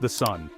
The Sun.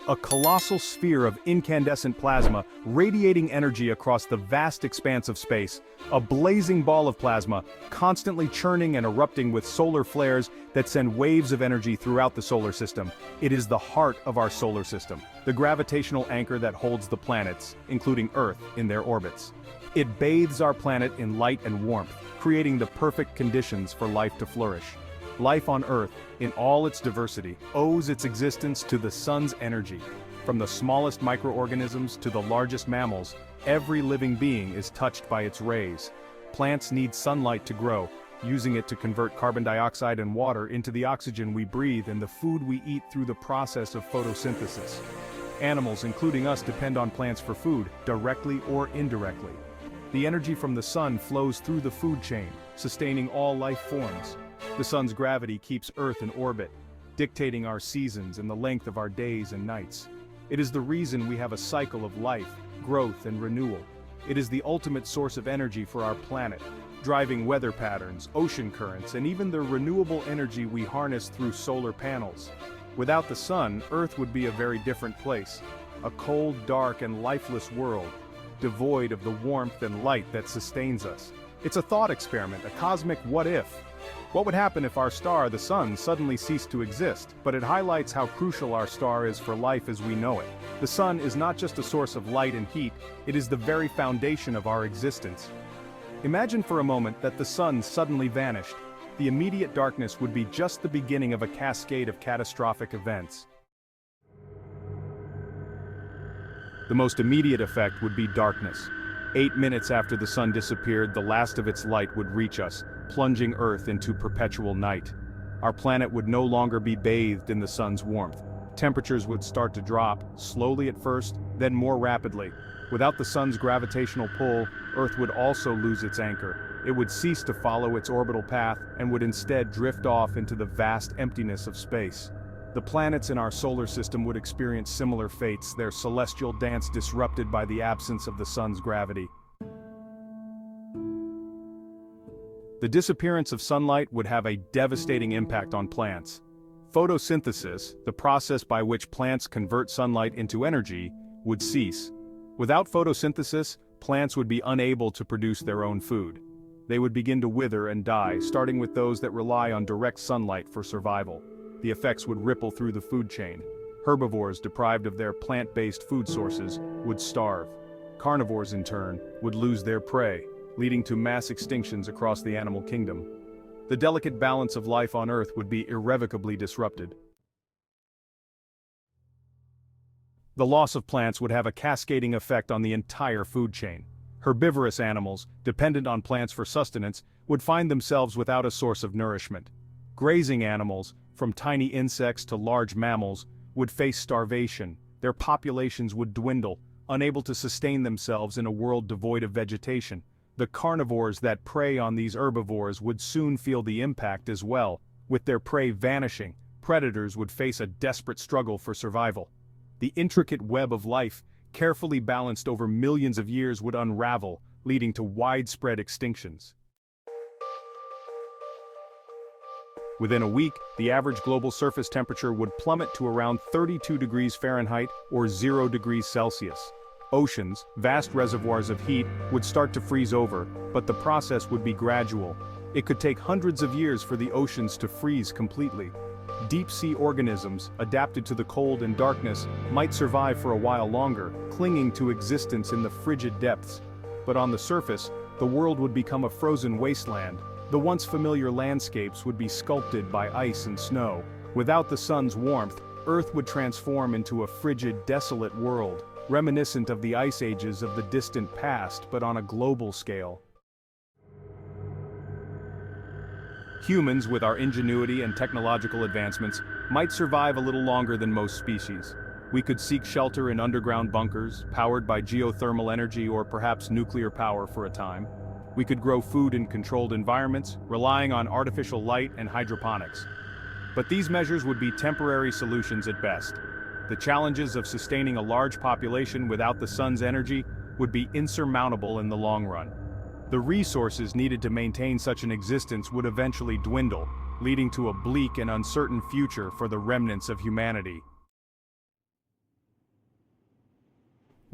A colossal sphere of incandescent plasma radiating energy across the vast expanse of space, a blazing ball of plasma, constantly churning and erupting with solar flares that send waves of energy throughout the solar system. It is the heart of our solar system, the gravitational anchor that holds the planets, including Earth, in their orbits. It bathes our planet in light and warmth, creating the perfect conditions for life to flourish. Life on Earth, in all its diversity, owes its existence to the sun's energy. From the smallest microorganisms to the largest mammals, every living being is touched by its rays. Plants need sunlight to grow, using it to convert carbon dioxide and water into the oxygen we breathe and the food we eat through the process of photosynthesis. Animals, including us, depend on plants for food, directly or indirectly. The energy from the sun flows through the food chain, sustaining all life forms. The sun's gravity keeps Earth in orbit, dictating our seasons and the length of our days and nights. It is the reason we have a cycle of life, growth, and renewal. It is the ultimate source of energy for our planet, driving weather patterns, ocean currents, and even the renewable energy we harness through solar panels. Without the sun, Earth would be a very different place, a cold, dark, and lifeless world, devoid of the warmth and light that sustains us. It's a thought experiment, a cosmic what-if. What would happen if our star, the sun, suddenly ceased to exist? But it highlights how crucial our star is for life as we know it. The sun is not just a source of light and heat, it is the very foundation of our existence. Imagine for a moment that the sun suddenly vanished. The immediate darkness would be just the beginning of a cascade of catastrophic events. The most immediate effect would be darkness. 8 minutes after the sun disappeared, the last of its light would reach us, plunging Earth into perpetual night. Our planet would no longer be bathed in the sun's warmth. Temperatures would start to drop, slowly at first, then more rapidly. Without the sun's gravitational pull, Earth would also lose its anchor. It would cease to follow its orbital path and would instead drift off into the vast emptiness of space. The planets in our solar system would experience similar fates, their celestial dance disrupted by the absence of the sun's gravity. The disappearance of sunlight would have a devastating impact on plants. Photosynthesis, the process by which plants convert sunlight into energy, would cease. Without photosynthesis, plants would be unable to produce their own food. They would begin to wither and die, starting with those that rely on direct sunlight for survival. The effects would ripple through the food chain. Herbivores deprived of their plant-based food sources would starve. Carnivores, in turn, would lose their prey, leading to mass extinctions across the animal kingdom. The delicate balance of life on Earth would be irrevocably disrupted. The loss of plants would have a cascading effect on the entire food chain. Herbivorous animals, dependent on plants for sustenance, would find themselves without a source of nourishment. Grazing animals, from tiny insects to large mammals, would face starvation. Their populations would dwindle, unable to sustain themselves in a world devoid of vegetation. The carnivores that prey on these herbivores would soon feel the impact as well. With their prey vanishing, predators would face a desperate struggle for survival. The intricate web of life, carefully balanced over millions of years, would unravel, leading to widespread extinctions. Within a week, the average global surface temperature would plummet to around 32 degrees Fahrenheit or 0 degrees Celsius. Oceans, vast reservoirs of heat, would start to freeze over, but the process would be gradual. It could take hundreds of years for the oceans to freeze completely. Deep-sea organisms, adapted to the cold and darkness, might survive for a while longer, clinging to existence in the frigid depths. But on the surface, the world would become a frozen wasteland. The once familiar landscapes would be sculpted by ice and snow. Without the sun's warmth, Earth would transform into a frigid, desolate world, reminiscent of the ice ages of the distant past, but on a global scale. Humans, with our ingenuity and technological advancements, might survive a little longer than most species. We could seek shelter in underground bunkers, powered by geothermal energy or perhaps nuclear power for a time. We could grow food in controlled environments, relying on artificial light and hydroponics. But these measures would be temporary solutions at best. The challenges of sustaining a large population without the sun's energy would be insurmountable in the long run. The resources needed to maintain such an existence would eventually dwindle, leading to a bleak and uncertain future for the remnants of humanity.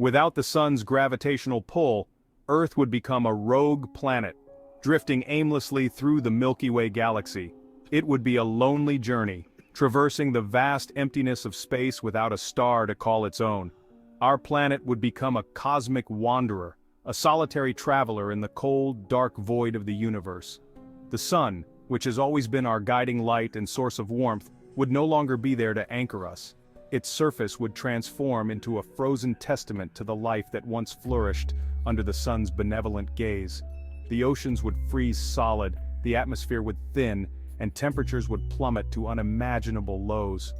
Without the sun's gravitational pull, Earth would become a rogue planet, drifting aimlessly through the Milky Way galaxy. It would be a lonely journey, traversing the vast emptiness of space without a star to call its own. Our planet would become a cosmic wanderer, a solitary traveler in the cold, dark void of the universe. The sun, which has always been our guiding light and source of warmth, would no longer be there to anchor us. Its surface would transform into a frozen testament to the life that once flourished under the sun's benevolent gaze. The oceans would freeze solid, the atmosphere would thin, and temperatures would plummet to unimaginable lows.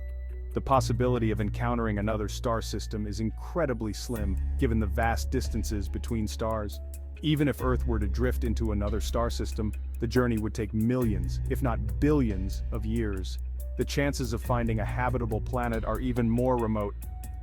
The possibility of encountering another star system is incredibly slim, given the vast distances between stars. Even if Earth were to drift into another star system, the journey would take millions, if not billions, of years. The chances of finding a habitable planet are even more remote.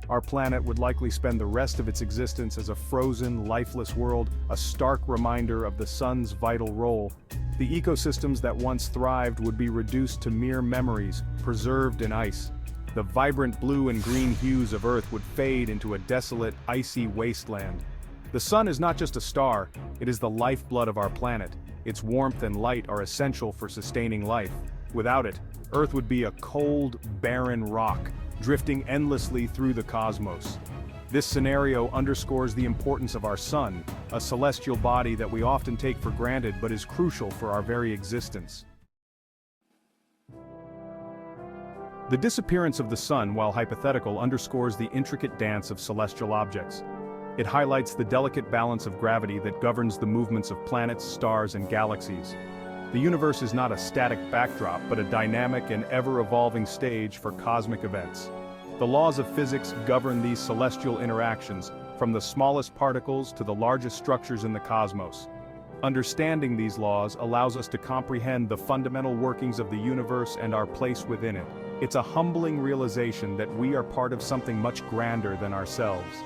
Our planet would likely spend the rest of its existence as a frozen, lifeless world, a stark reminder of the sun's vital role. The ecosystems that once thrived would be reduced to mere memories, preserved in ice. The vibrant blue and green hues of Earth would fade into a desolate, icy wasteland. The sun is not just a star, it is the lifeblood of our planet. Its warmth and light are essential for sustaining life. Without it, Earth would be a cold, barren rock, drifting endlessly through the cosmos. This scenario underscores the importance of our sun, a celestial body that we often take for granted but is crucial for our very existence. The disappearance of the sun, while hypothetical, underscores the intricate dance of celestial objects. It highlights the delicate balance of gravity that governs the movements of planets, stars, and galaxies. The universe is not a static backdrop, but a dynamic and ever-evolving stage for cosmic events. The laws of physics govern these celestial interactions, from the smallest particles to the largest structures in the cosmos. Understanding these laws allows us to comprehend the fundamental workings of the universe and our place within it. It's a humbling realization that we are part of something much grander than ourselves.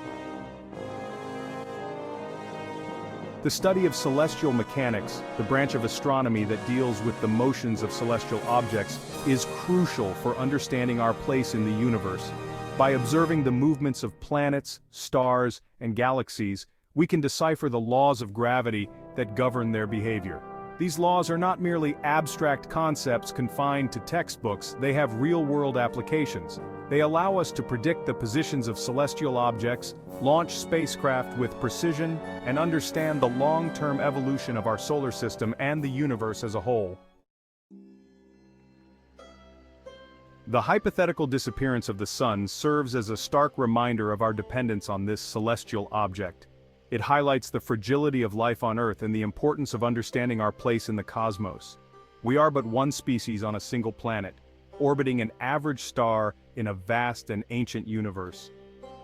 The study of celestial mechanics, the branch of astronomy that deals with the motions of celestial objects, is crucial for understanding our place in the universe. By observing the movements of planets, stars, and galaxies, we can decipher the laws of gravity that govern their behavior. These laws are not merely abstract concepts confined to textbooks, they have real-world applications. They allow us to predict the positions of celestial objects, launch spacecraft with precision, and understand the long-term evolution of our solar system and the universe as a whole. The hypothetical disappearance of the sun serves as a stark reminder of our dependence on this celestial object. It highlights the fragility of life on Earth and the importance of understanding our place in the cosmos. We are but one species on a single planet, orbiting an average star in a vast and ancient universe.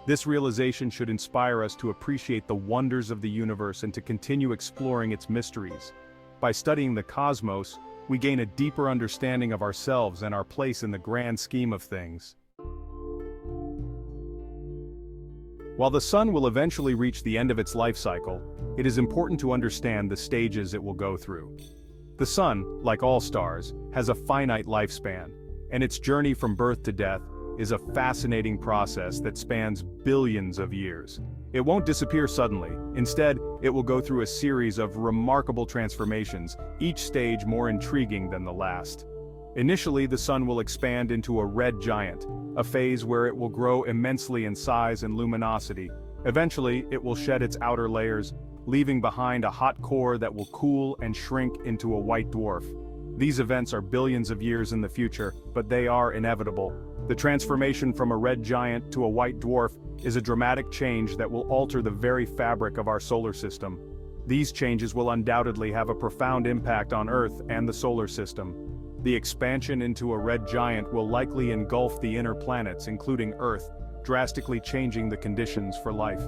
This realization should inspire us to appreciate the wonders of the universe and to continue exploring its mysteries. By studying the cosmos, we gain a deeper understanding of ourselves and our place in the grand scheme of things. While the sun will eventually reach the end of its life cycle, it is important to understand the stages it will go through. The sun, like all stars, has a finite lifespan, and its journey from birth to death is a fascinating process that spans billions of years. It won't disappear suddenly. Instead, it will go through a series of remarkable transformations, each stage more intriguing than the last. Initially, the sun will expand into a red giant, a phase where it will grow immensely in size and luminosity. Eventually, it will shed its outer layers, leaving behind a hot core that will cool and shrink into a white dwarf. These events are billions of years in the future, but they are inevitable. The transformation from a red giant to a white dwarf is a dramatic change that will alter the very fabric of our solar system. These changes will undoubtedly have a profound impact on Earth and the solar system. The expansion into a red giant will likely engulf the inner planets, including Earth, drastically changing the conditions for life.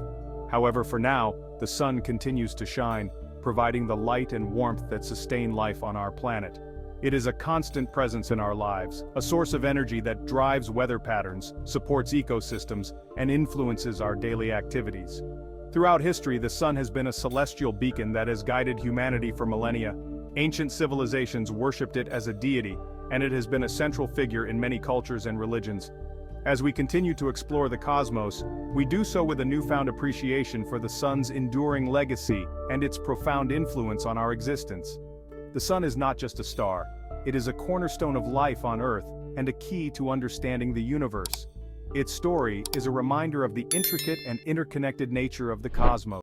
However, for now, the sun continues to shine, providing the light and warmth that sustain life on our planet. It is a constant presence in our lives, a source of energy that drives weather patterns, supports ecosystems, and influences our daily activities. Throughout history, the sun has been a celestial beacon that has guided humanity for millennia. Ancient civilizations worshipped it as a deity, and it has been a central figure in many cultures and religions. As we continue to explore the cosmos, we do so with a newfound appreciation for the sun's enduring legacy and its profound influence on our existence. The sun is not just a star, it is a cornerstone of life on Earth and a key to understanding the universe. Its story is a reminder of the intricate and interconnected nature of the cosmos.